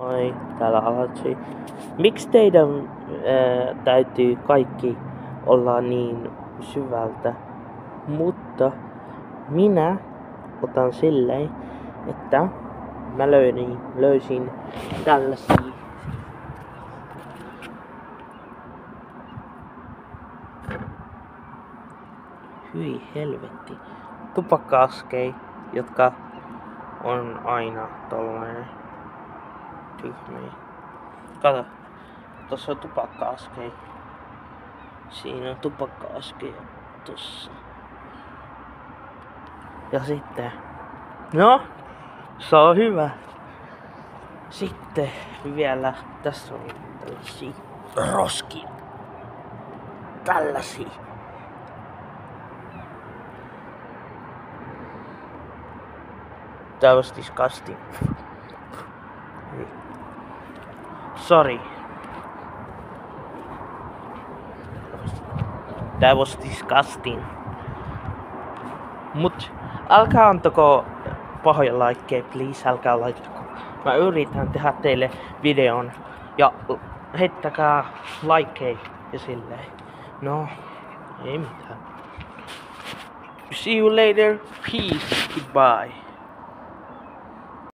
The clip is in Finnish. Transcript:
Moi, täällä Alatsi. Miksi teidän täytyy kaikki olla niin syvältä? Mutta minä otan silleen, että mä löysin tällaisia. Hyi helvetti. Tupakka-askei, jotka on aina tollanen tyhmiä. Kato, tossa on tupakka-askei. Siinä on tupakka-askei tossa. Ja sitten, no, se on hyvä. Sitten vielä tässä on tällaisia roskia. Tällaisia. That was disgusting. Sorry. That was disgusting. Mut älkää antako pahoja likeja, please, älkää laittako. Mä yritän tehdä teille videon ja heittäkää likeja ja silleen. No, ei mitään. See you later. Peace. Goodbye.